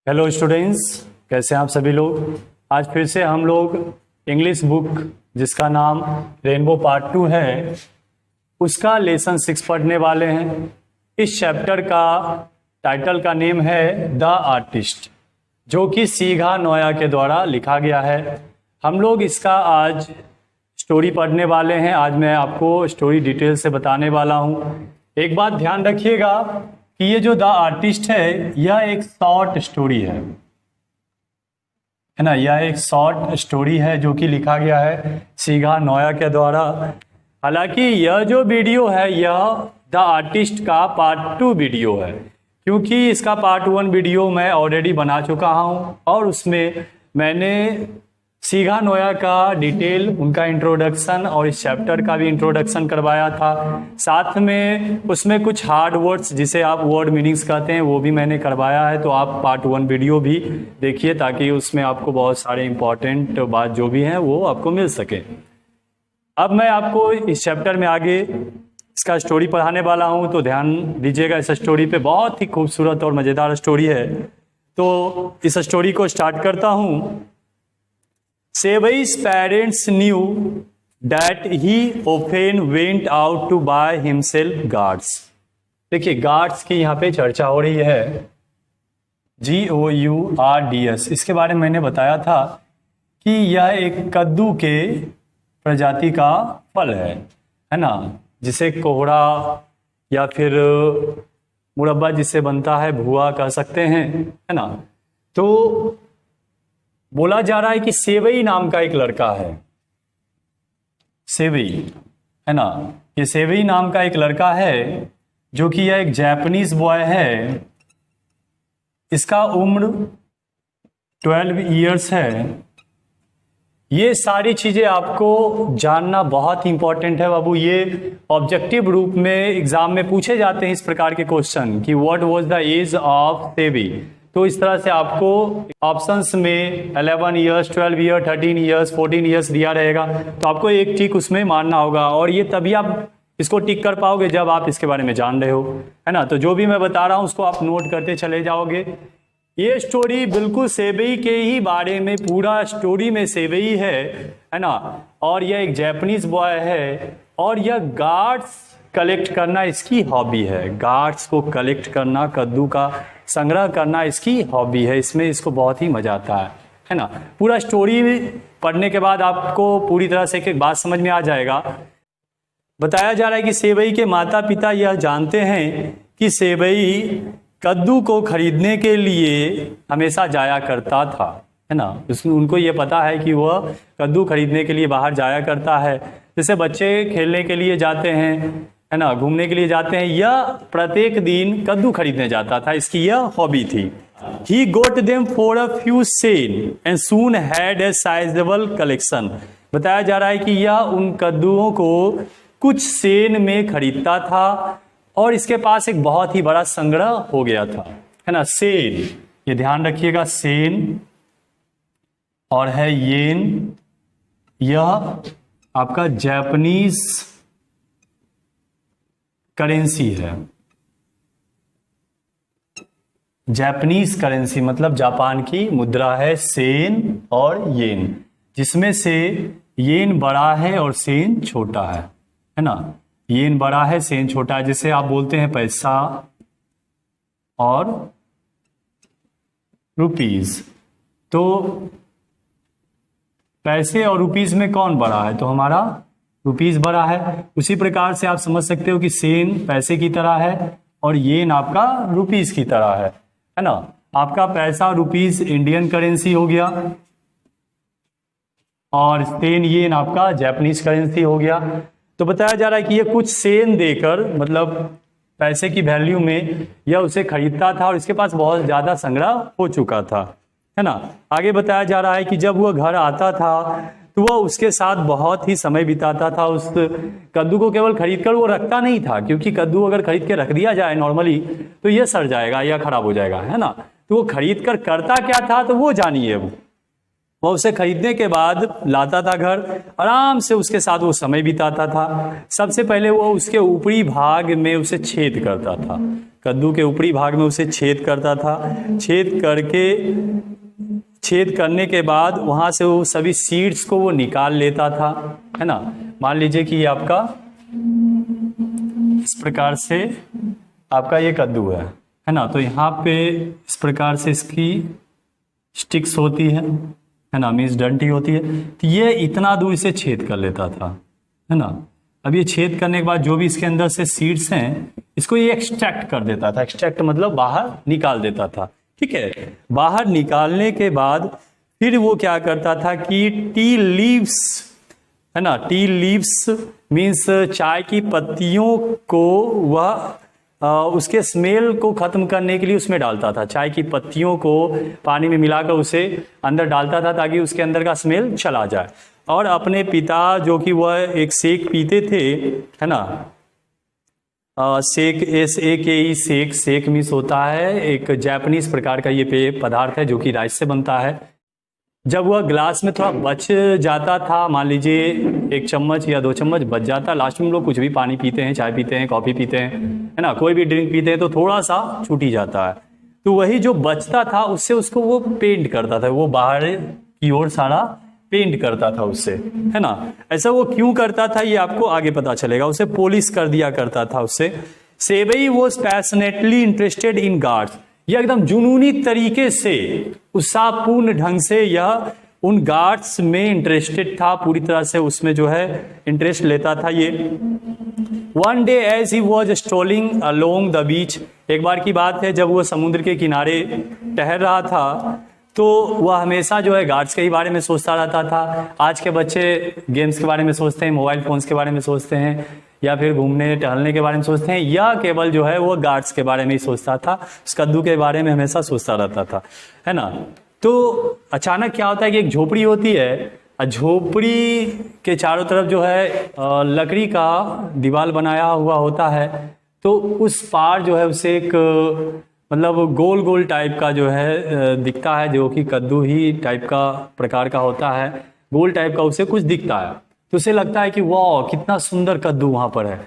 Hello students, कैसे हैं आप सभी लोग। आज फिर से हम लोग इंग्लिश बुक जिसका नाम रेनबो पार्ट 2 है उसका लेसन 6 पढ़ने वाले हैं। इस चैप्टर का टाइटल का नेम है द आर्टिस्ट, जो कि सीघा नोया के द्वारा लिखा गया है। हम लोग इसका आज स्टोरी पढ़ने वाले हैं। आज मैं आपको स्टोरी डिटेल से बताने वाला हूँ। एक बात ध्यान रखिएगा कि ये जो द आर्टिस्ट है यह एक शॉर्ट स्टोरी है ना। यह एक शॉर्ट स्टोरी है जो कि लिखा गया है सीघा नोया के द्वारा। हालांकि यह जो वीडियो है यह द आर्टिस्ट का पार्ट 2 वीडियो है, क्योंकि इसका पार्ट 1 वीडियो मैं ऑलरेडी बना चुका हूँ और उसमें मैंने सीघा नोया का डिटेल, उनका इंट्रोडक्शन और इस चैप्टर का भी इंट्रोडक्शन करवाया था। साथ में उसमें कुछ हार्ड वर्ड्स जिसे आप वर्ड मीनिंग्स कहते हैं वो भी मैंने करवाया है। तो आप पार्ट 1 वीडियो भी देखिए ताकि उसमें आपको बहुत सारे इंपॉर्टेंट बात जो भी हैं वो आपको मिल सके। अब मैं आपको इस चैप्टर में आगे इसका स्टोरी पढ़ाने वाला हूँ, तो ध्यान दीजिएगा इस स्टोरी पे। बहुत ही खूबसूरत और मज़ेदार स्टोरी है। तो इस स्टोरी को स्टार्ट करता हूँ। Sevi's parents knew that he often went out to buy himself guards। देखिए, गार्ड्स की यहाँ पे चर्चा हो रही है, GOURDS। इसके बारे में मैंने बताया था कि यह एक कद्दू के प्रजाति का फल है ना, जिसे कोहड़ा या फिर मुरब्बा जिससे बनता है, भुआ कह सकते हैं, है ना। तो बोला जा रहा है कि सेवई नाम का एक लड़का है, सेवई, है ना। ये सेवई नाम का एक लड़का है जो कि यह एक जापानीज बॉय है। इसका उम्र 12 इयर्स है। ये सारी चीजें आपको जानना बहुत इंपॉर्टेंट है बाबू। ये ऑब्जेक्टिव रूप में एग्जाम में पूछे जाते हैं इस प्रकार के क्वेश्चन कि what was the age of सेवी। तो इस तरह से आपको ऑप्शंस में 11 इयर्स, 12 ईयर, 13 इयर्स, 14 इयर्स दिया रहेगा। तो आपको एक टिक उसमें मानना होगा और ये तभी आप इसको टिक कर पाओगे जब आप इसके बारे में जान रहे हो, है ना। तो जो भी मैं बता रहा हूँ उसको आप नोट करते चले जाओगे। ये स्टोरी बिल्कुल सेवई के ही बारे में, पूरा स्टोरी में सेवई है ना। और यह एक जापानीज बॉय है और यह गार्ड्स कलेक्ट करना इसकी हॉबी है। गार्ड्स को कलेक्ट करना, कद्दू का संग्रह करना इसकी हॉबी है। इसमें इसको बहुत ही मजा आता है ना। पूरा स्टोरी पढ़ने के बाद आपको पूरी तरह से एक बात समझ में आ जाएगा। बताया जा रहा है कि सेवई के माता पिता यह जानते हैं कि सेवई कद्दू को खरीदने के लिए हमेशा जाया करता था, है ना। उनको ये पता है कि वह कद्दू खरीदने के लिए बाहर जाया करता है। जैसे बच्चे खेलने के लिए जाते हैं, है ना, घूमने के लिए जाते हैं, यह प्रत्येक दिन कद्दू खरीदने जाता था। इसकी यह हॉबी थी। He got them for a few sen and soon had a sizable collection। बताया जा रहा है कि यह उन कद्दुओं को कुछ सेन में खरीदता था और इसके पास एक बहुत ही बड़ा संग्रह हो गया था, है ना। सेन, ये ध्यान रखिएगा, सेन और है येन। यह आपका जापानीज करेंसी है। जापानीज करेंसी मतलब जापान की मुद्रा है, सेन और येन, जिसमें से येन बड़ा है और सेन छोटा है ना। येन बड़ा है, सेन छोटा है, जिसे आप बोलते हैं पैसा और रुपीज। तो पैसे और रुपीज में कौन बड़ा है? तो हमारा रुपीज बड़ा है। उसी प्रकार से आप समझ सकते हो कि सेन पैसे की तरह है और येन आपका रुपीज की तरह है ना। आपका पैसा रुपीज इंडियन करेंसी हो गया और सेन येन आपका जापानीज करेंसी हो गया। तो बताया जा रहा है कि ये कुछ सेन देकर, मतलब पैसे की वैल्यू में, यह उसे खरीदता था और इसके पास बहुत ज्यादा संग्रह हो चुका था, है ना। आगे बताया जा रहा है कि जब वह घर आता था तो वह उसके साथ बहुत ही समय बिताता था। उस कद्दू को केवल खरीदकर वो रखता नहीं था, क्योंकि कद्दू अगर खरीद के रख दिया जाए नॉर्मली तो ये सड़ जाएगा या खराब हो जाएगा, है ना। तो वो खरीद कर करता क्या था तो वो जानिए। वो वह उसे खरीदने के बाद लाता था घर, आराम से उसके साथ वो समय बिताता था। सबसे पहले वो उसके ऊपरी भाग में उसे छेद करता था, कद्दू के ऊपरी भाग में उसे छेद करता था। छेद करने के बाद वहाँ से वो सभी सीड्स को वो निकाल लेता था, है ना। मान लीजिए कि ये आपका इस प्रकार से आपका ये कद्दू है ना। तो यहाँ पे इस प्रकार से इसकी स्टिक्स होती है ना, मीन्स डंटी होती है। तो ये इतना दूर इसे छेद कर लेता था, है ना। अब ये छेद करने के बाद जो भी इसके अंदर से सीड्स हैं, इसको ये एक्सट्रैक्ट कर देता था। एक्सट्रैक्ट मतलब बाहर निकाल देता था, ठीक है। बाहर निकालने के बाद फिर वो क्या करता था कि टी लीव्स, है ना, टी लीव्स मीन्स चाय की पत्तियों को वह उसके स्मेल को खत्म करने के लिए उसमें डालता था। चाय की पत्तियों को पानी में मिलाकर उसे अंदर डालता था ताकि उसके अंदर का स्मेल चला जाए। और अपने पिता जो कि वह एक शेक पीते थे, है ना, shake, SAKE, shake. Shake means होता है एक जापानीज प्रकार का ये पेय पदार्थ है जो कि राइस से बनता है। जब वह ग्लास में थोड़ा बच जाता था, मान लीजिए 1 चम्मच या 2 चम्मच बच जाता, लास्ट में हम लोग कुछ भी पानी पीते हैं, चाय पीते हैं, कॉफ़ी पीते हैं, है ना, कोई भी ड्रिंक पीते हैं तो थोड़ा सा छूट ही जाता है। तो वही जो बचता था उससे उसको वो पेंट करता था, वो बाहर की ओर सारा पेंट करता था उससे, है ना। ऐसा वो क्यों करता था ये आपको आगे पता चलेगा। उसे पॉलिश कर दिया करता था उससे। सेबई was passionately interested in guards. यह एकदम जुनूनी तरीके से, उत्साहपूर्ण ढंग से यह उन गार्ड्स में इंटरेस्टेड था, पूरी तरह से उसमें जो है इंटरेस्ट लेता था ये। One day as he was strolling along the beach, एक बार की बात है जब वो समुद्र के किनारे टहल रहा था तो वह हमेशा जो है गार्ड्स के ही बारे में सोचता रहता था। आज के बच्चे गेम्स के बारे में सोचते हैं, मोबाइल फोन्स के बारे में सोचते हैं, या फिर घूमने टहलने के बारे में सोचते हैं, या केवल जो है वो गार्ड्स के बारे में ही सोचता था। उस कद्दू के बारे में हमेशा सोचता रहता था, है ना। तो अचानक क्या होता है कि एक झोपड़ी होती है, झोपड़ी के चारों तरफ जो है लकड़ी का दीवार बनाया हुआ होता है। तो उस पार जो है उसे एक मतलब गोल गोल टाइप का जो है दिखता है, जो कि कद्दू ही टाइप का प्रकार का होता है, गोल टाइप का उसे कुछ दिखता है। तो उसे लगता है कि वाह कितना सुंदर कद्दू वहां पर है।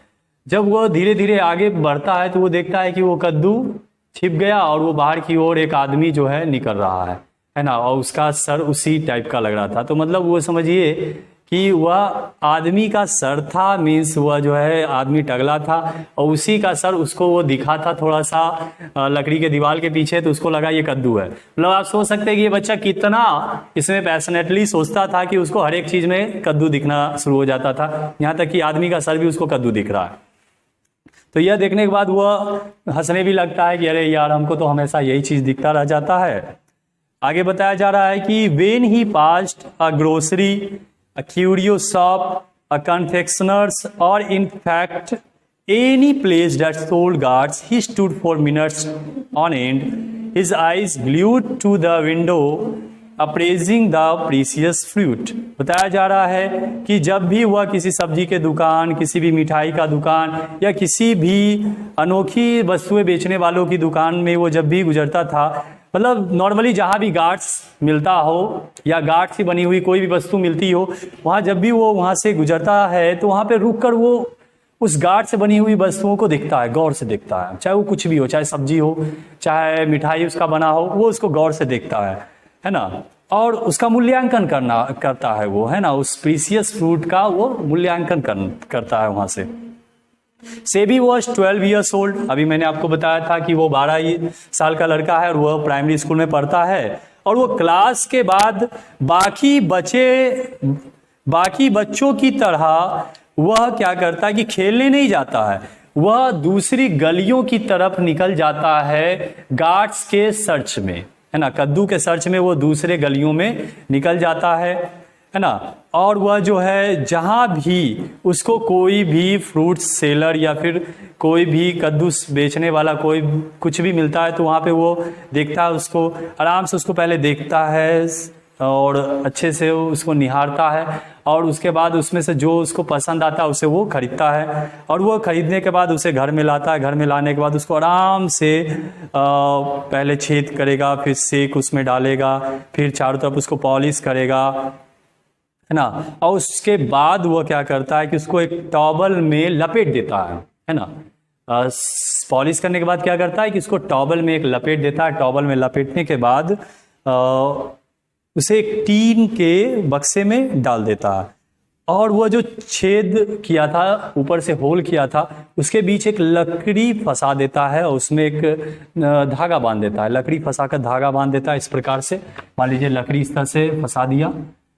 जब वह धीरे धीरे आगे बढ़ता है तो वो देखता है कि वो कद्दू छिप गया और वो बाहर की ओर एक आदमी जो है निकल रहा है ना, और उसका सर उसी टाइप का लग रहा था। तो मतलब वो समझिए कि वह आदमी का सर था, मीन्स वह जो है आदमी टगला था और उसी का सर उसको वो दिखा था थोड़ा सा लकड़ी के दीवार के पीछे, तो उसको लगा ये कद्दू है। मतलब आप सोच सकते हैं कि ये बच्चा कितना इसमें पैशनेटली सोचता था कि उसको हर एक चीज में कद्दू दिखना शुरू हो जाता था, यहाँ तक कि आदमी का सर भी उसको कद्दू दिख रहा है। तो यह देखने के बाद वह हंसने भी लगता है कि अरे यार हमको तो हमेशा यही चीज दिखता रह जाता है। आगे बताया जा रहा है कि when he passed a grocery, a curio shop, a confectioner's, or in fact any place that sold guards, he stood for minutes on end, his eyes glued to the window, appraising the precious fruit। बताया जा रहा है कि जब भी वह किसी सब्जी के दुकान, किसी भी मिठाई का दुकान या किसी भी अनोखी वस्तुएं बेचने वालों की दुकान में वो जब भी गुजरता था, मतलब नॉर्मली जहाँ भी गार्ड्स मिलता हो या गार्ड से बनी हुई कोई भी वस्तु मिलती हो, वहाँ जब भी वो वहाँ से गुजरता है तो वहाँ पे रुककर वो उस गार्ड से बनी हुई वस्तुओं को देखता है, गौर से देखता है। चाहे वो कुछ भी हो, चाहे सब्जी हो, चाहे मिठाई उसका बना हो, वो उसको गौर से देखता है ना, और उसका मूल्यांकन करता है वो, है ना, उस प्रीसियस फ्रूट का वो मूल्यांकन करता है वहाँ से। SEBI was 12 years old. अभी मैंने आपको बताया था कि वो 12 साल का लड़का है और वह प्राइमरी स्कूल में पढ़ता है, और वो क्लास के बाद बाकी बच्चों की तरह वह क्या करता है कि खेलने नहीं जाता है, वह दूसरी गलियों की तरफ निकल जाता है गार्ड्स के सर्च में, है ना, कद्दू के सर्च में वो दूसरे गलियों में निकल जाता है ना। और वह जो है जहां भी उसको कोई भी फ्रूट सेलर या फिर कोई भी कद्दू बेचने वाला कोई कुछ भी मिलता है तो वहां पे वो देखता है, उसको आराम से उसको पहले देखता है और अच्छे से उसको निहारता है, और उसके बाद उसमें से जो उसको पसंद आता है उसे वो खरीदता है, और वो खरीदने के बाद उसे घर में लाता है। घर में लाने के बाद उसको आराम से पहले छेद करेगा, फिर सेक उसमें डालेगा, फिर चारों तरफ उसको पॉलिश करेगा, है ना। और उसके बाद वो क्या करता है कि उसको एक टॉवल में लपेट देता है ना। पॉलिश करने के बाद क्या करता है कि उसको टॉवल में एक लपेट देता है। टॉवल में लपेटने के बाद उसे एक टीन के बक्से में डाल देता है, और वो जो छेद किया था, ऊपर से होल किया था, उसके बीच एक लकड़ी फंसा देता है और उसमें एक धागा बांध देता है। लकड़ी फंसा कर धागा बांध देता है इस प्रकार से। मान लीजिए लकड़ी इस तरह से फंसा दिया,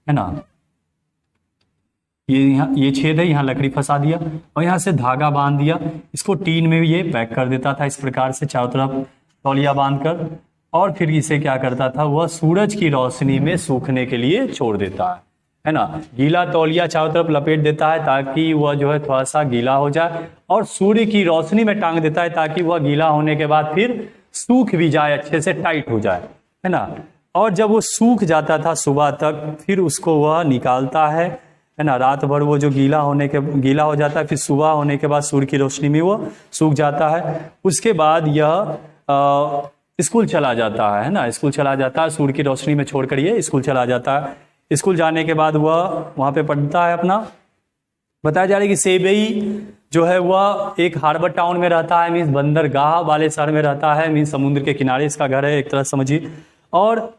है ना, ये छेद है, यहाँ लकड़ी फंसा दिया और यहाँ से धागा बांध दिया। इसको टीन में ये पैक कर देता था इस प्रकार से चारों तरफ तौलिया बांधकर, और फिर इसे क्या करता था, वह सूरज की रोशनी में सूखने के लिए छोड़ देता है ना। गीला तौलिया चारों तरफ लपेट देता है ताकि वह जो है थोड़ा सा गीला हो जाए, और सूर्य की रोशनी में टांग देता है ताकि वह गीला होने के बाद फिर सूख भी जाए, अच्छे से टाइट हो जाए, है ना। और जब वो सूख जाता था सुबह तक, फिर उसको वह निकालता है ना। रात भर वो जो गीला हो जाता है, फिर सुबह होने के बाद सूर्य की रोशनी में वो सूख जाता है। उसके बाद यह स्कूल चला जाता है ना। स्कूल चला जाता है, सूर्य की रोशनी में छोड़कर ये स्कूल चला जाता है। स्कूल जाने के बाद वह वहाँ पे पढ़ता है अपना। बताया जा रहा है कि सेबई जो है वह एक हार्बर टाउन में रहता है, मीन्स बंदरगाह वाले शहर में रहता है, मीन्स समुद्र के किनारे इसका घर है एक तरह समझिए। और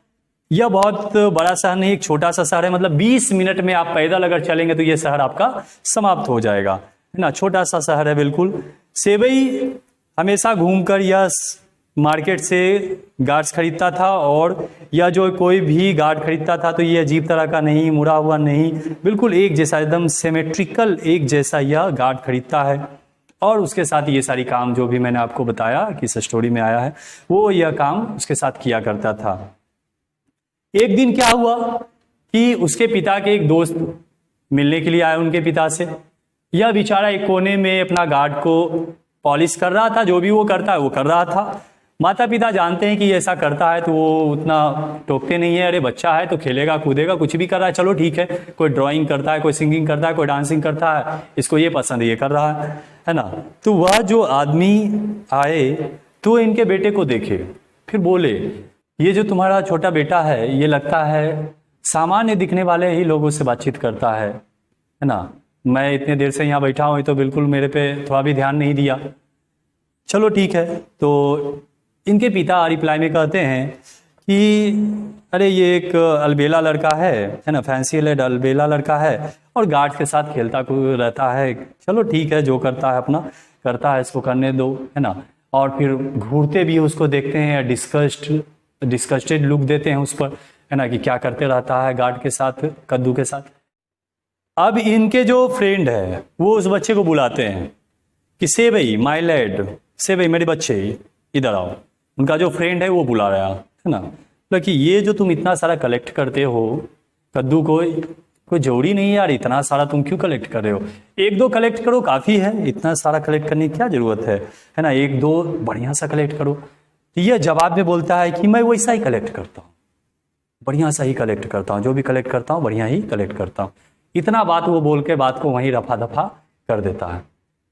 यह बहुत बड़ा शहर नहीं, एक छोटा सा शहर है, मतलब 20 मिनट में आप पैदल अगर चलेंगे तो यह शहर आपका समाप्त हो जाएगा, है ना। छोटा सा शहर है बिल्कुल। सेबई हमेशा घूमकर यह मार्केट से गार्ड्स खरीदता था, और यह जो कोई भी गार्ड खरीदता था तो ये अजीब तरह का नहीं, मुड़ा हुआ नहीं, बिल्कुल एक जैसा, एकदम सिमेट्रिकल एक जैसा यह गार्ड खरीदता है। और उसके साथ ये सारी काम जो भी मैंने आपको बताया कि इस स्टोरी में आया है, वो यह काम उसके साथ किया करता था। एक दिन क्या हुआ कि उसके पिता के एक दोस्त मिलने के लिए आए उनके पिता से। यह बेचारा एक कोने में अपना गार्ड को पॉलिश कर रहा था, जो भी वो करता है वो कर रहा था। माता पिता जानते हैं कि ऐसा करता है तो वो उतना टोकते नहीं है, अरे बच्चा है तो खेलेगा कूदेगा, कुछ भी कर रहा है, चलो ठीक है। कोई ड्राइंग करता है, कोई सिंगिंग करता है, कोई डांसिंग करता है, इसको ये पसंद ये कर रहा है ना। तो वह जो आदमी आए तो इनके बेटे को देखे, फिर बोले, ये जो तुम्हारा छोटा बेटा है ये लगता है सामान्य दिखने वाले ही लोगों से बातचीत करता है ना। मैं इतने देर से यहाँ बैठा हूँ तो बिल्कुल मेरे पे थोड़ा भी ध्यान नहीं दिया। चलो ठीक है। तो इनके पिता रिप्लाई में कहते हैं कि अरे ये एक अलबेला लड़का है ना, फैंसी लेड अलबेला लड़का है, और गार्ड के साथ खेलता रहता है। चलो ठीक है, जो करता है अपना करता है, इसको करने दो, है ना। और फिर घूरते भी उसको देखते हैं, डिस्कस्टेड लुक देते हैं उस पर, है ना, कि क्या करते रहता है गार्ड के साथ, कद्दू के साथ। अब इनके जो फ्रेंड है वो उस बच्चे को बुलाते हैं कि से भाई माय लैड, से भाई मेरे बच्चे इधर आओ। उनका जो फ्रेंड है वो बुला रहा है ना, कि ये जो तुम इतना सारा कलेक्ट करते हो कद्दू को, कोई जरूरी नहीं है यार, इतना सारा तुम क्यों कलेक्ट कर रहे हो, एक दो कलेक्ट करो काफ़ी है, इतना सारा कलेक्ट करने की क्या ज़रूरत है ना, एक दो बढ़िया सा कलेक्ट करो। तो यह जवाब में बोलता है कि मैं वैसा ही कलेक्ट करता हूँ, बढ़िया सा ही कलेक्ट करता हूँ, जो भी कलेक्ट करता हूँ बढ़िया ही कलेक्ट करता हूँ। इतना बात वो बोल के बात को वहीं रफा दफा कर देता है।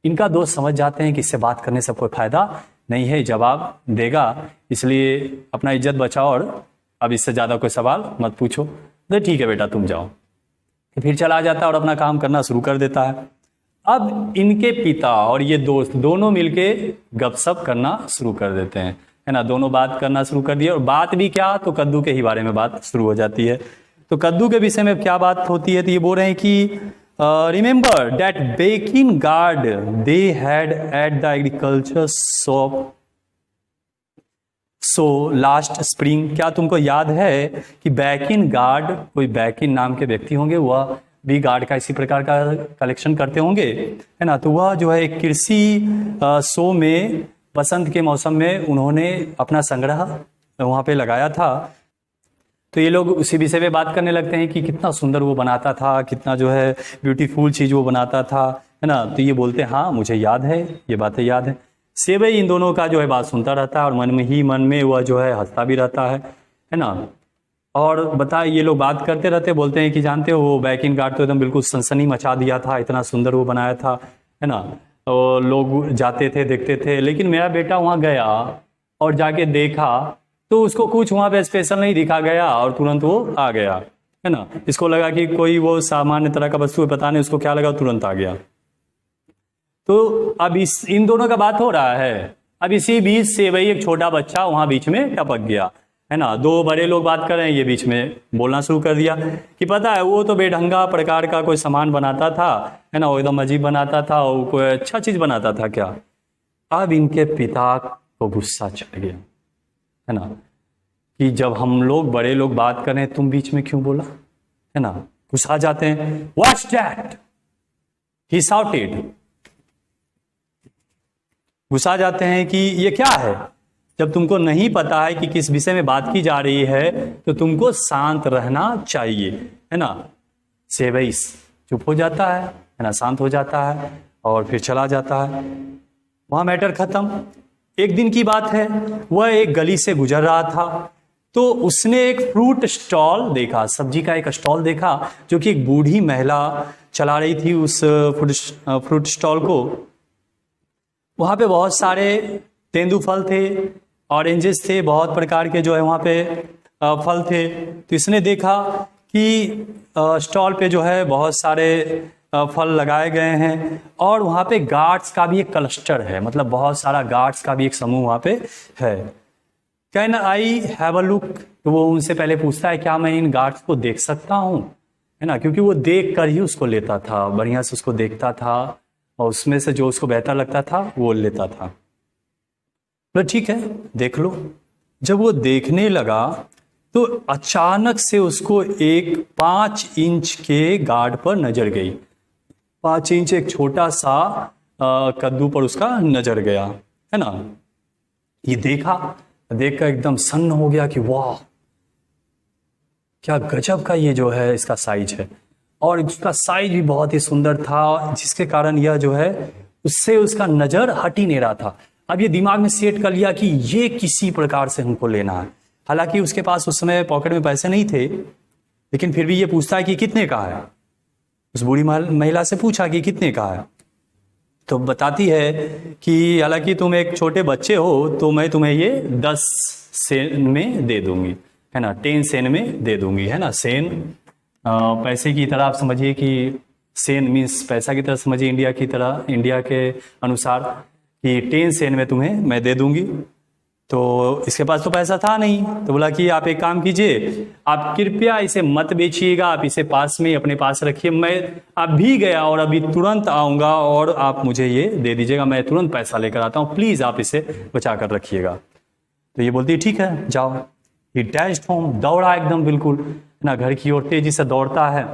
इनका दोस्त समझ जाते हैं कि इससे बात करने से कोई फायदा नहीं है, जवाब देगा, इसलिए अपना इज्जत बचाओ और अब इससे ज़्यादा कोई सवाल मत पूछो। तो ठीक है बेटा तुम जाओ। फिर चला जाता है और अपना काम करना शुरू कर देता है। अब इनके पिता और ये दोस्त दोनों मिलके गपशप करना शुरू कर देते हैं, है ना। दोनों बात करना शुरू कर दिए, और बात भी क्या, तो कद्दू के ही बारे में बात शुरू हो जाती है। तो कद्दू के विषय में क्या बात होती है, तो ये बोल रहे हैं कि remember that बेकिन guard they had at the agriculture shop so last spring. क्या तुमको याद है कि बैकिन गार्ड, कोई बैकिन नाम के व्यक्ति होंगे, वह भी गार्ड का इसी प्रकार का कलेक्शन करते होंगे, है ना। तो वह जो है एक कृषि शो में बसंत के मौसम में उन्होंने अपना संग्रह वहाँ पे लगाया था। तो ये लोग उसी विषय में बात करने लगते हैं कि कितना सुंदर वो बनाता था, कितना जो है ब्यूटीफुल चीज़ वो बनाता था, है ना। तो ये बोलते हैं हाँ मुझे याद है, ये बातें याद है। सेवई इन दोनों का जो है बात सुनता रहता है और मन में वह जो है हंसता भी रहता है ना। और बता, ये लोग बात करते रहते, बोलते हैं कि जानते हो वो बैकिंग गार्ड तो एकदम बिल्कुल सनसनी मचा दिया था, इतना सुंदर वो बनाया था, है ना। तो लोग जाते थे, देखते थे, लेकिन मेरा बेटा वहाँ गया और जाके देखा तो उसको कुछ वहाँ पे स्पेशल नहीं दिखा गया और तुरंत वो आ गया, है ना। इसको लगा कि कोई वो सामान्य तरह का वस्तु है, पता नहीं उसको क्या लगा, तुरंत आ गया। तो अब इन दोनों का बात हो रहा है, अब इसी बीच से वही एक छोटा बच्चा वहां बीच में टपक गया, है ना। दो बड़े लोग बात कर रहे हैं, ये बीच में बोलना शुरू कर दिया कि पता है वो तो बेढंगा प्रकार का कोई सामान बनाता था, है ना, वो एकदम अजीब बनाता था, वो कोई अच्छा चीज बनाता था क्या। अब इनके पिता को गुस्सा चढ़ गया, है ना, कि जब हम लोग बड़े लोग बात कर रहे हैं तुम बीच में क्यों बोला, है ना। गुस्सा जाते हैं, व्हाट्स दैट, ही शाउटेड। गुस्सा जाते हैं कि ये क्या है। जब तुमको नहीं पता है कि किस विषय में बात की जा रही है तो तुमको शांत रहना चाहिए, है ना। सेवईस चुप हो जाता है ना, शांत हो जाता है और फिर चला जाता है, वहां मैटर खत्म। एक दिन की बात है, वह एक गली से गुजर रहा था तो उसने एक फ्रूट स्टॉल देखा, सब्जी का एक स्टॉल देखा जो कि एक बूढ़ी महिला चला रही थी उस फ्रूट स्टॉल को। वहाँ पे बहुत सारे तेंदूफल थे, ऑरेंजेस थे, बहुत प्रकार के जो है वहाँ पे फल थे। तो इसने देखा कि स्टॉल पे जो है बहुत सारे फल लगाए गए हैं और वहाँ पे गार्ड्स का भी एक क्लस्टर है, मतलब बहुत सारा गार्ड्स का भी एक समूह वहाँ पे है। Can I have a look, तो वो उनसे पहले पूछता है क्या मैं इन गार्ड्स को देख सकता हूँ, है ना, क्योंकि वो देख कर ही उसको लेता था, बढ़िया से उसको देखता था और उसमें से जो उसको बेहतर लगता था वो लेता था। तो ठीक है देख लो। जब वो देखने लगा तो अचानक से उसको एक 5 इंच के गार्ड पर नजर गई। 5 इंच एक छोटा सा कद्दू पर उसका नजर गया, है ना। ये देखकर एकदम सन्न हो गया कि वाह क्या गजब का ये जो है इसका साइज है, और उसका साइज भी बहुत ही सुंदर था, जिसके कारण यह जो है उससे उसका नजर हट ही नहीं रहा था। अब ये दिमाग में सेट कर लिया कि ये किसी प्रकार से हमको लेना है। हालांकि उसके पास उस समय पॉकेट में पैसे नहीं थे, लेकिन फिर भी ये पूछता है कि कितने का है। उस बूढ़ी महिला से पूछा कि कितने का है, तो बताती है कि हालांकि तुम एक छोटे बच्चे हो तो मैं तुम्हें ये 10 सेन में दे दूंगी, है ना, 10 सेन में दे दूंगी, है ना। सेन पैसे की तरह आप समझिए कि सेन मीन्स पैसा की तरह समझिए, इंडिया की तरह, इंडिया के अनुसार कि 10 सेन में तुम्हें मैं दे दूंगी। तो इसके पास तो पैसा था नहीं, तो बोला कि आप एक काम कीजिए, आप कृपया इसे मत बेचिएगा, आप इसे पास में अपने पास रखिए, मैं अभी गया और अभी तुरंत आऊंगा और आप मुझे ये दे दीजिएगा, मैं तुरंत पैसा लेकर आता हूँ, प्लीज आप इसे बचा कर रखिएगा। तो ये बोलती है ठीक है जाओ। ही डैश्ड होम, दौड़ा एकदम बिल्कुल ना, घर की ओर तेजी से दौड़ता है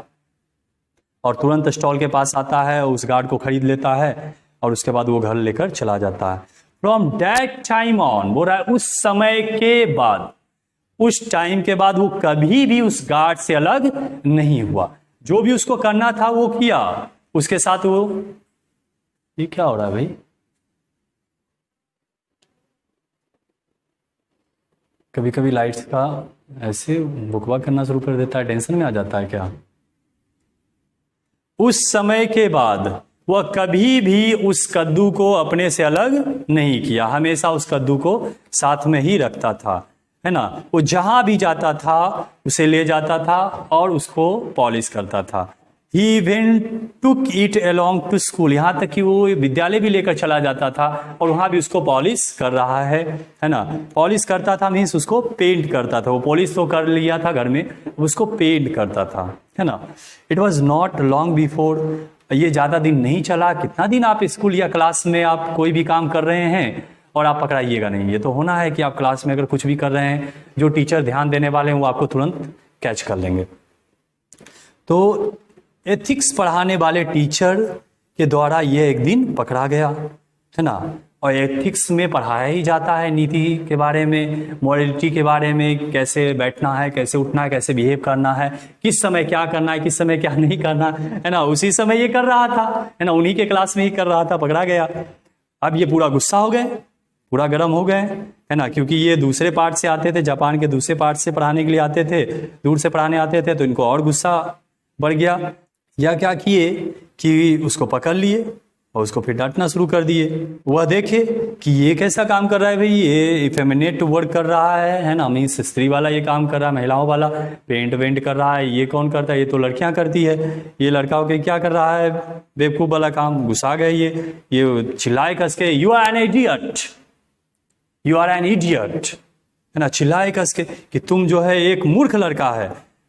और तुरंत स्टॉल के पास आता है, उस गार्ड को खरीद लेता है और उसके बाद वो घर लेकर चला जाता है। फ्रॉम दैट टाइम ऑन, बोल रहा है उस समय के बाद, उस टाइम के बाद वो कभी भी उस गार्ड से अलग नहीं हुआ। जो भी उसको करना था वो किया, उसके साथ वो, ये क्या हो रहा है भाई, कभी कभी लाइट्स का ऐसे बुकवा करना शुरू कर देता है, टेंशन में आ जाता है क्या। उस समय के बाद वह कभी भी उस कद्दू को अपने से अलग नहीं किया, हमेशा उस कद्दू को साथ में ही रखता था, है ना। वो जहां भी जाता था उसे ले जाता था और उसको पॉलिश करता था। He even took it along to school, यहाँ तक कि वो विद्यालय भी लेकर चला जाता था और वहां भी उसको पॉलिश कर रहा है ना। पॉलिश करता था मीन्स उसको पेंट करता था, वो पॉलिश तो कर लिया था घर में, उसको पेंट करता था, है ना। It was not long before, ये ज्यादा दिन नहीं चला। कितना दिन आप स्कूल या क्लास में आप कोई भी काम कर रहे हैं और आप पकड़ाइएगा नहीं। ये तो होना है कि आप क्लास में अगर कुछ भी कर रहे हैं, जो टीचर ध्यान देने वाले हैं वो आपको तुरंत कैच कर लेंगे। तो एथिक्स पढ़ाने वाले टीचर के द्वारा ये एक दिन पकड़ा गया, है ना। और एथिक्स में पढ़ाया ही जाता है नीति के बारे में, मॉरलिटी के बारे में, कैसे बैठना है, कैसे उठना है, कैसे बिहेव करना है, किस समय क्या करना है, किस समय क्या नहीं करना है ना। उसी समय ये कर रहा था, है ना, उन्हीं के क्लास में ही कर रहा था, पकड़ा गया। अब ये पूरा गुस्सा हो गए, पूरा गर्म हो गए है ना, क्योंकि ये दूसरे पार्ट से आते थे, जापान के दूसरे पार्ट से पढ़ाने के लिए आते थे, दूर से पढ़ाने आते थे, तो इनको और गुस्सा बढ़ गया। या क्या किए कि उसको पकड़ लिए और उसको फिर डांटना शुरू कर दिए। वह देखे कि ये कैसा काम कर रहा है भाई, ये इफेमिनेट वर्क कर रहा है ना, मीन्स स्त्री वाला ये काम कर रहा है, महिलाओं वाला पेंट वेंट कर रहा है, ये कौन करता है, ये तो लड़कियां करती है, ये लड़का होके क्या कर रहा है बेवकूफ़ वाला काम। गुस्सा गए ये चिल्लाए कस के, you are an idiot, you are an idiot, है ना, चिल्लाए कस के कि तुम जो है एक मूर्ख लड़का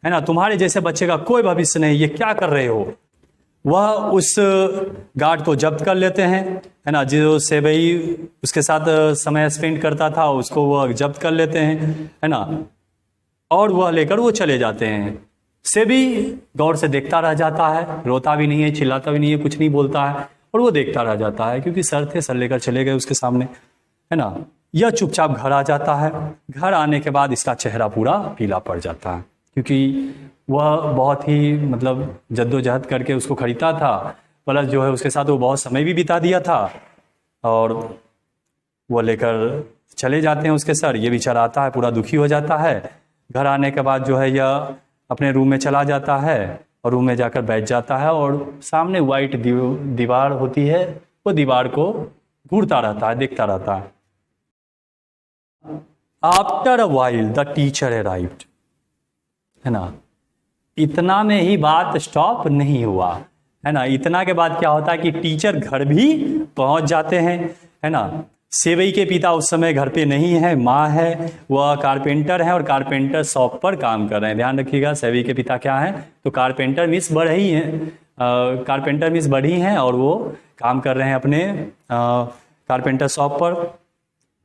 है ना, तुम्हारे जैसे बच्चे का कोई भविष्य नहीं, ये क्या कर रहे हो। वह उस गार्ड को जब्त कर लेते हैं, है ना, जो सेवई उसके साथ समय स्पेंड करता था उसको वह जब्त कर लेते हैं, है ना, और वह लेकर वो चले जाते हैं। सेवई गौर से देखता रह जाता है, रोता भी नहीं है, चिल्लाता भी नहीं है, कुछ नहीं बोलता है, और वो देखता रह जाता है क्योंकि सर थे, सर लेकर चले गए उसके सामने, है ना। यह चुपचाप घर आ जाता है। घर आने के बाद इसका चेहरा पूरा पीला पड़ जाता है क्योंकि वह बहुत ही मतलब जद्दोजहद करके उसको खरीदा था, प्लस जो है उसके साथ वो बहुत समय भी बिता दिया था, और वो लेकर चले जाते हैं उसके सर। ये बेचारा आता है, पूरा दुखी हो जाता है। घर आने के बाद जो है यह अपने रूम में चला जाता है और रूम में जाकर बैठ जाता है, और सामने वाइट दीवार होती है, वो दीवार को घूरता रहता है, देखता रहता है। After a while the teacher arrived, है ना। इतना में ही बात स्टॉप नहीं हुआ, है ना। इतना के बाद क्या होता है कि टीचर घर भी पहुंच जाते हैं, है ना। सेवई के पिता उस समय घर पे नहीं है, माँ है, वह कारपेंटर है और कारपेंटर शॉप पर काम कर रहे हैं। ध्यान रखिएगा, सेवई के पिता क्या है, तो कारपेंटर मिस बढ़ई हैं, कारपेंटर मिस बढ़ी हैं, और वो काम कर रहे हैं अपने कारपेंटर शॉप पर।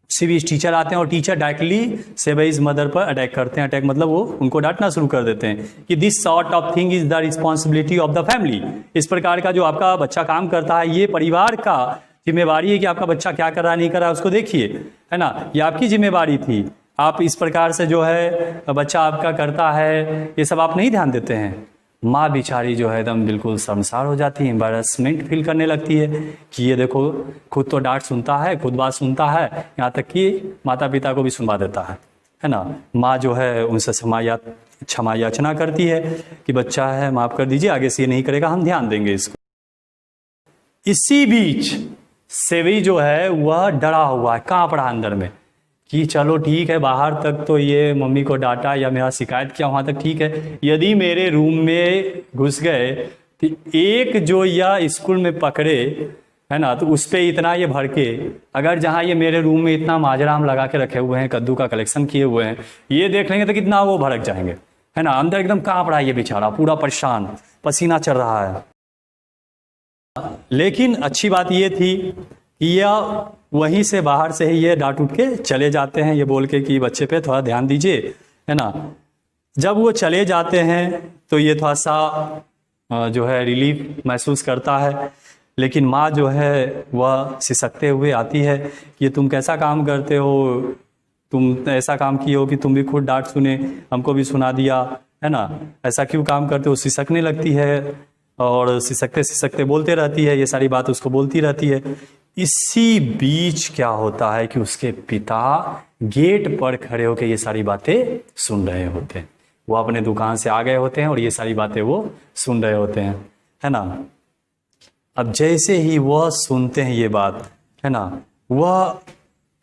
सिविस टीचर आते हैं और टीचर डायरेक्टली सेवईज मदर पर अटैक करते हैं। अटैक मतलब वो उनको डांटना शुरू कर देते हैं कि this sort of thing is the responsibility of the family. इस प्रकार का जो आपका बच्चा काम करता है, ये परिवार का जिम्मेवारी है कि आपका बच्चा क्या कर रहा है, नहीं कर रहा है, उसको देखिए, है ना। ये आपकी जिम्मेवारी थी। आप इस प्रकार से जो है बच्चा आपका करता है, ये सब आप नहीं ध्यान देते हैं। माँ बेचारी जो है एकदम बिल्कुल शर्मसार हो जाती है, एम्बैरेसमेंट फील करने लगती है कि ये देखो, खुद तो डांट सुनता है, खुद बात सुनता है, यहाँ तक कि माता पिता को भी सुनवा देता है ना। माँ जो है उनसे क्षमा याचना करती है कि बच्चा है, माफ़ कर दीजिए, आगे से ये नहीं करेगा, हम ध्यान देंगे इसको। इसी बीच सेवई जो है वह डरा हुआ है, कांप रहा अंदर में कि चलो ठीक है, बाहर तक तो ये मम्मी को डांटा या मेरा शिकायत किया, वहाँ तक ठीक है, यदि मेरे रूम में घुस गए तो एक जो यह स्कूल में पकड़े, है ना, तो उस पर इतना ये भड़के, अगर जहाँ ये मेरे रूम में इतना माजराम लगा के रखे हुए हैं, कद्दू का कलेक्शन किए हुए हैं, ये देख लेंगे तो कितना वो भड़क जाएंगे, है ना। अंदर एकदम कांप रहा है ये बेचारा, पूरा परेशान, पसीना चल रहा है। लेकिन अच्छी बात ये थी कि यह वहीं से बाहर से ही ये डांट उठ के चले जाते हैं, ये बोल के कि बच्चे पे थोड़ा ध्यान दीजिए, है ना। जब वो चले जाते हैं तो ये थोड़ा सा जो है रिलीफ महसूस करता है। लेकिन माँ जो है वह सिसकते हुए आती है कि तुम कैसा काम करते हो, तुम ऐसा काम किए हो कि तुम भी खुद डांट सुने, हमको भी सुना दिया, है ना, ऐसा क्यों काम करते हो। सिसकने लगती है और सिसकते सिसकते बोलते रहती है, ये सारी बात उसको बोलती रहती है। इसी बीच क्या होता है कि उसके पिता गेट पर खड़े होकर ये सारी बातें सुन रहे होते हैं। वो अपने दुकान से आ गए होते हैं और ये सारी बातें वो सुन रहे होते हैं, है ना। अब जैसे ही वह सुनते हैं ये बात, है ना, वह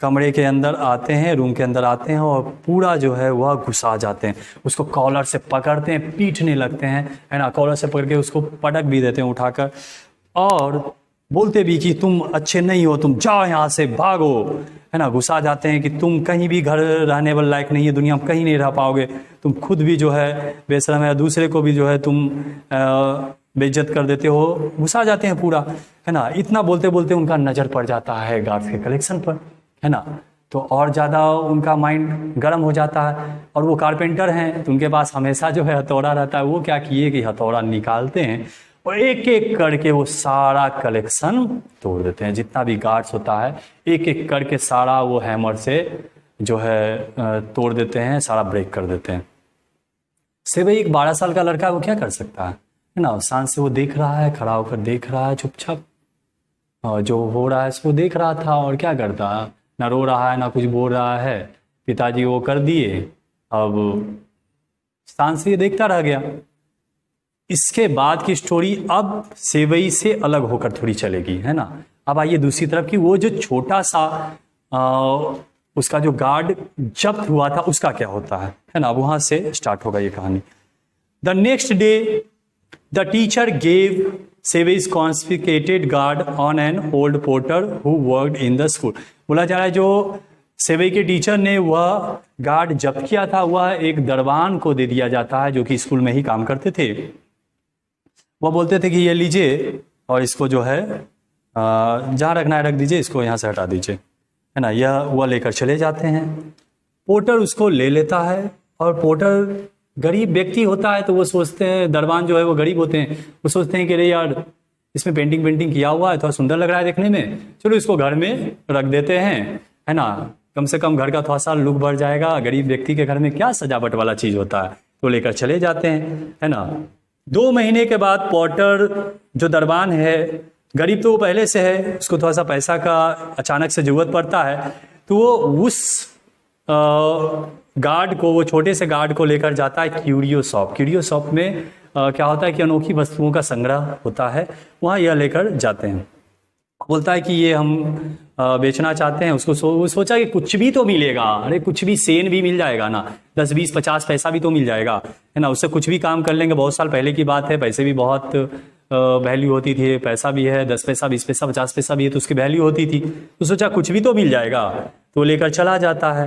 कमरे के अंदर आते हैं, रूम के अंदर आते हैं और पूरा जो है वह घुसा जाते हैं, उसको कॉलर से पकड़ते हैं, पीटने लगते हैं, है ना, कॉलर से पकड़ के उसको पटक भी देते हैं उठाकर, और बोलते भी कि तुम अच्छे नहीं हो, तुम जाओ यहाँ से, भागो, है ना। घुसा जाते हैं कि तुम कहीं भी घर रहने वाले लायक नहीं है, दुनिया में कहीं नहीं रह पाओगे, तुम खुद भी जो है बेशरम है, दूसरे को भी जो है तुम बेइज्जत कर देते हो। घुसा जाते हैं पूरा, है ना। इतना बोलते बोलते उनका नज़र पड़ जाता है गार्ड्स के कलेक्शन पर, है ना, तो और ज़्यादा उनका माइंड गर्म हो जाता है। और वो कारपेंटर हैं तो उनके पास हमेशा जो है हथौड़ा रहता है। वो क्या किए कि हथौड़ा निकालते हैं और एक एक करके वो सारा कलेक्शन तोड़ देते हैं। जितना भी गार्ड्स होता है एक एक करके सारा वो हैमर से जो है तोड़ देते हैं, सारा ब्रेक कर देते हैं। से भाई एक 12 साल का लड़का है, वो क्या कर सकता है ना। शान से वो देख रहा है, खड़ा होकर देख रहा है चुपचाप, और जो हो रहा है इसको देख रहा था, और क्या करता है, ना रो रहा है ना कुछ बोल रहा है। पिताजी वो कर दिए, अब शांत से देखता रह गया। इसके बाद की स्टोरी अब सेवई से अलग होकर थोड़ी चलेगी, है ना। अब आइए दूसरी तरफ की, वो जो छोटा सा उसका जो गार्ड जब्त हुआ था उसका क्या होता है ना। वहां से स्टार्ट होगा ये कहानी। The next day the teacher gave savage confiscated guard on an old porter who worked in the school. बोला जा रहा है जो सेवई के टीचर ने वह गार्ड जब्त किया था वह एक दरबान को दे दिया जाता है जो कि स्कूल में ही काम करते थे। वह बोलते थे कि ये लीजिए और इसको जो है जहाँ रखना है रख दीजिए, इसको यहाँ से हटा दीजिए, है ना। यह वह लेकर चले जाते हैं। पोर्टर उसको ले लेता है और पोर्टर गरीब व्यक्ति होता है तो वो सोचते हैं, दरबान जो है वो गरीब होते हैं, वो सोचते हैं कि अरे यार इसमें पेंटिंग किया हुआ है, थोड़ा सुंदर लग रहा है देखने में, चलो इसको घर में रख देते हैं, है ना। कम से कम घर का थोड़ा सा लुक बढ़ जाएगा। गरीब व्यक्ति के घर में क्या सजावट वाला चीज होता है, तो लेकर चले जाते हैं, है ना। 2 महीने के बाद पोर्टर जो दरबान है, गरीब तो वो पहले से है, उसको थोड़ा सा पैसा का अचानक से जरूरत पड़ता है, तो वो उस गार्ड को, वो छोटे से गार्ड को लेकर जाता है क्यूरियो शॉप। क्यूरियो शॉप में क्या होता है कि अनोखी वस्तुओं का संग्रह होता है, वहाँ यह लेकर जाते हैं। बोलता है कि ये हम बेचना चाहते हैं। उसको सोचा कि कुछ भी तो मिलेगा, अरे कुछ भी सेन भी मिल जाएगा ना, 10 20 50 पैसा भी तो मिल जाएगा, है ना। उससे कुछ भी काम कर लेंगे। बहुत साल पहले की बात है, पैसे भी बहुत वैल्यू होती थी, पैसा भी है, 10 पैसा 20 पैसा 50 पैसा भी है, तो उसकी वैल्यू होती थी। तो सोचा कुछ भी तो मिल जाएगा, तो वो लेकर चला जाता है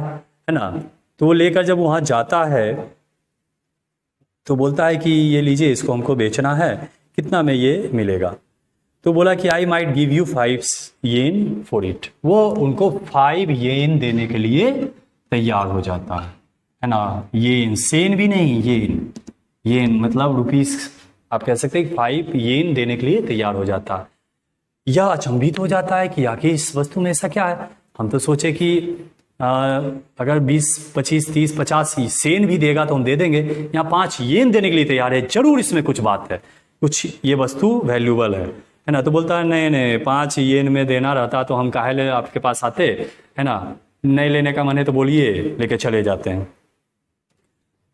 ना। तो वो लेकर जब वहाँ जाता है तो बोलता है कि ये लीजिए, इसको हमको बेचना है, कितना में ये मिलेगा। तो बोला कि I might give you 5 yen for it. वो उनको 5 येन देने के लिए तैयार हो जाता है ना। येन, सेन भी नहीं, येन। येन मतलब रुपीस, आप कह सकते हैं 5 येन देने के लिए तैयार हो जाता है। यह अचंभित हो जाता है कि आखिर इस वस्तु में ऐसा क्या है। हम तो सोचे कि अगर 20 25 30 50 सेन भी देगा तो हम दे देंगे, यहाँ 5 येन देने के लिए तैयार है, जरूर इसमें कुछ बात है, कुछ ये वस्तु वैल्यूबल है ना। तो बोलता है नहीं 5 येन में देना रहता तो हम काहे ले आपके पास आते, है ना। नहीं लेने का मन है तो बोलिए, लेके चले जाते हैं।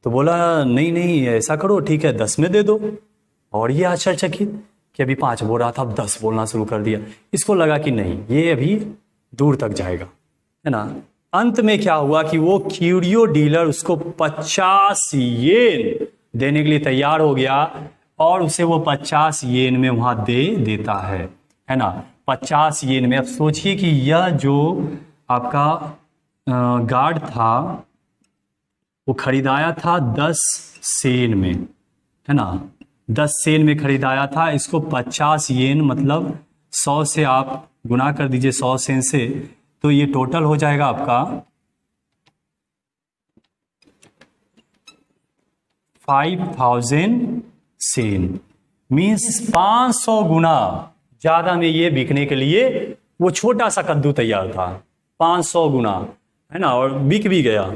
तो बोला नहीं ऐसा करो, ठीक है 10 में दे दो। और ये आश्चर्यचकित कि अभी 5 बोल रहा था, अब 10 बोलना शुरू कर दिया। इसको लगा कि नहीं, ये अभी दूर तक जाएगा, है ना। अंत में क्या हुआ कि वो क्यूरियो डीलर उसको 50 येन देने के लिए तैयार हो गया और उसे वो 50 येन में वहां दे देता है ना। 50 येन में। अब सोचिए कि यह जो आपका गार्ड था वो खरीदाया था 10 सेन में, है ना। 10 सेन में खरीदाया था। इसको 50 येन मतलब 100 से आप गुना कर दीजिए, 100 सेन से, तो ये टोटल हो जाएगा आपका 5000 सेन, मीन्स 500 गुना ज्यादा में ये बिकने के लिए वो छोटा सा कद्दू तैयार था, 500 गुना, है ना। और बिक भी गया।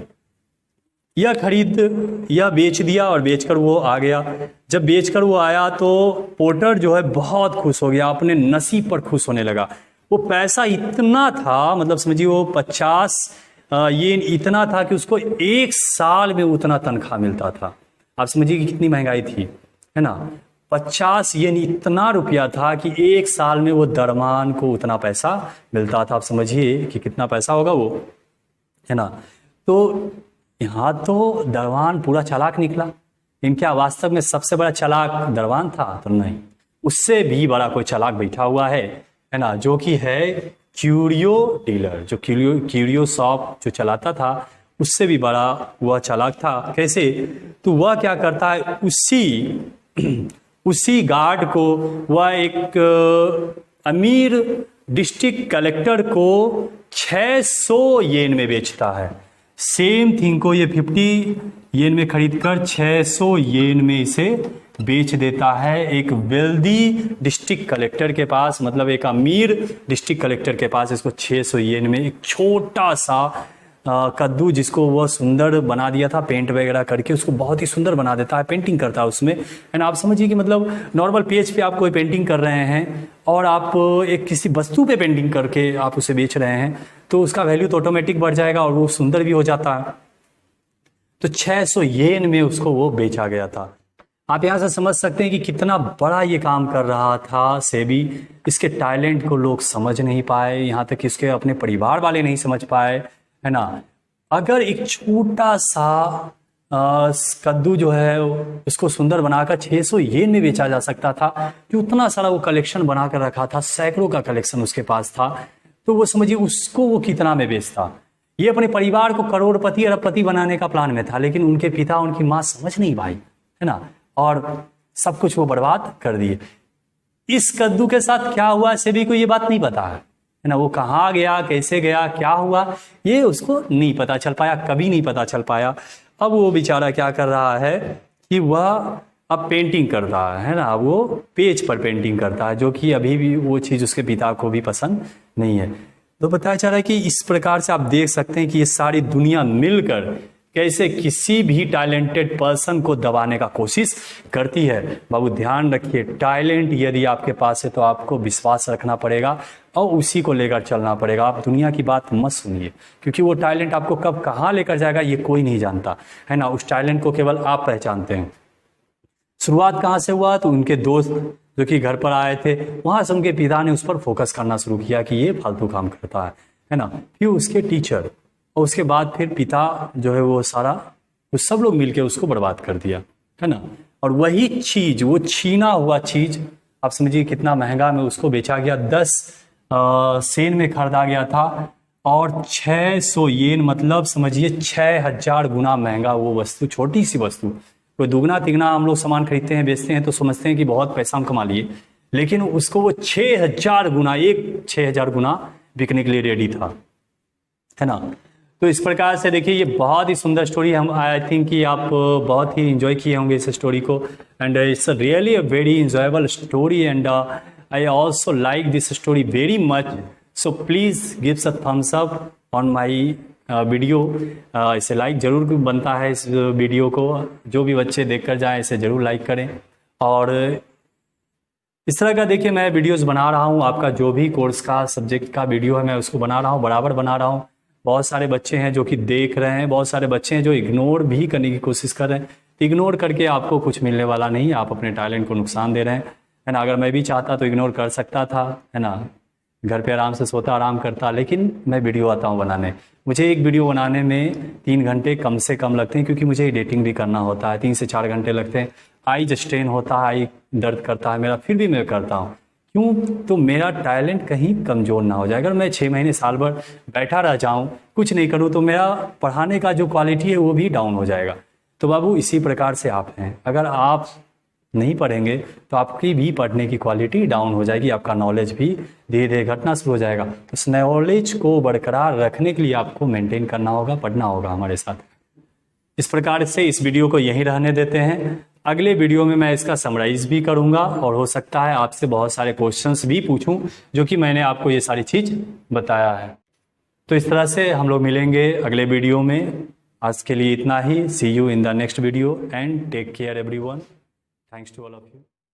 यह बेच दिया और बेचकर वो आ गया। जब बेचकर वो आया तो पोर्टर जो है बहुत खुश हो गया, अपने नसीब पर खुश होने लगा। वो पैसा इतना था, मतलब समझिए वो 50 येन इतना था कि उसको 1 साल में उतना तनख्वाह मिलता था। आप समझिए कि कितनी महंगाई थी, है ना। 50 येन इतना रुपया था कि 1 साल में वो दरबान को उतना पैसा मिलता था। आप समझिए कि कितना पैसा होगा वो, है ना। तो यहाँ तो दरबान पूरा चालाक निकला, लेकिन क्या वास्तव में सबसे बड़ा चालाक दरबान था? तो नहीं, उससे भी बड़ा कोई चालाक बैठा हुआ है ना, जो कि है क्यूरियो डीलर, जो क्यूरियो शॉप जो चलाता था, उससे भी बड़ा वह चालाक था। कैसे? तो वह क्या करता है, उसी गार्ड को वह एक अमीर डिस्ट्रिक्ट कलेक्टर को 600 येन में बेचता है। सेम थिंग को ये 50 येन में खरीदकर 600 येन में इसे बेच देता है एक वेल्दी डिस्ट्रिक्ट कलेक्टर के पास, मतलब एक अमीर डिस्ट्रिक्ट कलेक्टर के पास। इसको 600 येन में एक छोटा सा कद्दू जिसको वह सुंदर बना दिया था पेंट वगैरह करके, उसको बहुत ही सुंदर बना देता है, पेंटिंग करता है उसमें। एंड आप समझिए कि मतलब नॉर्मल पेज पे आप कोई पेंटिंग कर रहे हैं और आप एक किसी वस्तु पे पेंटिंग करके आप उसे बेच रहे हैं, तो उसका वैल्यू तो ऑटोमेटिक बढ़ जाएगा और वो सुंदर भी हो जाता है। तो 600 येन में उसको वो बेचा गया था। आप यहाँ से समझ सकते हैं कि कितना बड़ा ये काम कर रहा था सेबी। इसके टैलेंट को लोग समझ नहीं पाए, यहाँ तक कि इसके अपने परिवार वाले नहीं समझ पाए, है ना। अगर एक छोटा सा कद्दू जो है उसको सुंदर बनाकर 600 येन में बेचा जा सकता था, कि उतना सारा वो कलेक्शन बना कर रखा था, सैकड़ों का कलेक्शन उसके पास था, तो वो समझिए उसको वो कितना में बेचता। ये अपने परिवार को करोड़पति अरबपति बनाने का प्लान में था, लेकिन उनके पिता उनकी माँ समझ नहीं पाई, है ना, और सब कुछ वो बर्बाद कर दिए। इस कद्दू के साथ क्या हुआ सेबी को ये बात नहीं पता है ना। वो कहाँ गया, कैसे गया, क्या हुआ, ये उसको नहीं पता चल पाया, कभी नहीं पता चल पाया। अब वो बेचारा क्या कर रहा है कि वह अब पेंटिंग करता है ना, वो पेज पर पेंटिंग करता है, जो कि अभी भी वो चीज़ उसके पिता को भी पसंद नहीं है। तो बताया जा रहा है कि इस प्रकार से आप देख सकते हैं कि ये सारी दुनिया मिलकर कैसे किसी भी टैलेंटेड पर्सन को दबाने का कोशिश करती है। बाबू ध्यान रखिए, टैलेंट यदि आपके पास है तो आपको विश्वास रखना पड़ेगा और उसी को लेकर चलना पड़ेगा। आप दुनिया की बात मत सुनिए, क्योंकि वो टैलेंट आपको कब कहाँ लेकर जाएगा ये कोई नहीं जानता, है ना। उस टैलेंट को केवल आप पहचानते हैं। शुरुआत कहाँ से हुआ, तो उनके दोस्त जो कि घर पर आए थे, वहां से उनके पिता ने उस पर फोकस करना शुरू किया कि ये फालतू काम करता है ना। फिर उसके टीचर और उसके बाद फिर पिता जो है वो सारा वो सब लोग मिलके उसको बर्बाद कर दिया, है ना। और वही चीज, वो छीना हुआ चीज, आप समझिए कितना महंगा में उसको बेचा गया। 10 सेन में खरीदा गया था और 600 येन, मतलब समझिए 6000 गुना महंगा वो वस्तु, छोटी सी वस्तु। कोई दुगना तिगना हम लोग सामान खरीदते हैं, बेचते हैं तो समझते हैं कि बहुत पैसा हम कमा लिए, लेकिन उसको वो 6000 गुना, 6000 गुना बिकने के लिए रेडी था, है ना। तो इस प्रकार से देखिए, ये बहुत ही सुंदर स्टोरी, हम आई थिंक कि आप बहुत ही इंजॉय किए होंगे इस स्टोरी को। And it's really a very enjoyable story and I also like this story very much. So please gives a thumbs up on my video. इसे लाइक जरूर बनता है इस वीडियो को, जो भी बच्चे देखकर जाएं इसे जरूर लाइक करें। और इस तरह का देखिए मैं वीडियोस बना रहा हूँ, आपका जो भी कोर्स का सब्जेक्ट का वीडियो है मैं उसको बना रहा हूँ, बराबर बना रहा हूँ। बहुत सारे बच्चे हैं जो कि देख रहे हैं, बहुत सारे बच्चे हैं जो इग्नोर भी करने की कोशिश कर रहे हैं। इग्नोर करके आपको कुछ मिलने वाला नहीं, आप अपने टैलेंट को नुकसान दे रहे हैं, है ना। अगर मैं भी चाहता तो इग्नोर कर सकता था, है ना, घर पे आराम से सोता आराम करता, लेकिन मैं वीडियो आता हूँ बनाने। मुझे एक वीडियो बनाने में 3 घंटे कम से कम लगते हैं, क्योंकि मुझे एडिटिंग भी करना होता है, 3 से 4 घंटे लगते हैं। आई स्ट्रेन होता है, आई दर्द करता है मेरा, फिर भी मैं करता हूँ। क्यों, तो मेरा टैलेंट कहीं कमज़ोर ना हो जाए। अगर मैं 6 महीने साल भर बैठा रह जाऊँ, कुछ नहीं करूँ, तो मेरा पढ़ाने का जो क्वालिटी है वो भी डाउन हो जाएगा। तो बाबू इसी प्रकार से आप हैं, अगर आप नहीं पढ़ेंगे तो आपकी भी पढ़ने की क्वालिटी डाउन हो जाएगी, आपका नॉलेज भी धीरे धीरे घटना शुरू हो जाएगा। तो इस नॉलेज को बरकरार रखने के लिए आपको मेंटेन करना होगा, पढ़ना होगा हमारे साथ। इस प्रकार से इस वीडियो को यहीं रहने देते हैं। अगले वीडियो में मैं इसका समराइज भी करूंगा और हो सकता है आपसे बहुत सारे क्वेश्चंस भी पूछूं, जो कि मैंने आपको ये सारी चीज़ बताया है। तो इस तरह से हम लोग मिलेंगे अगले वीडियो में। आज के लिए इतना ही। See you in the next video and take care everyone. Thanks to all of you.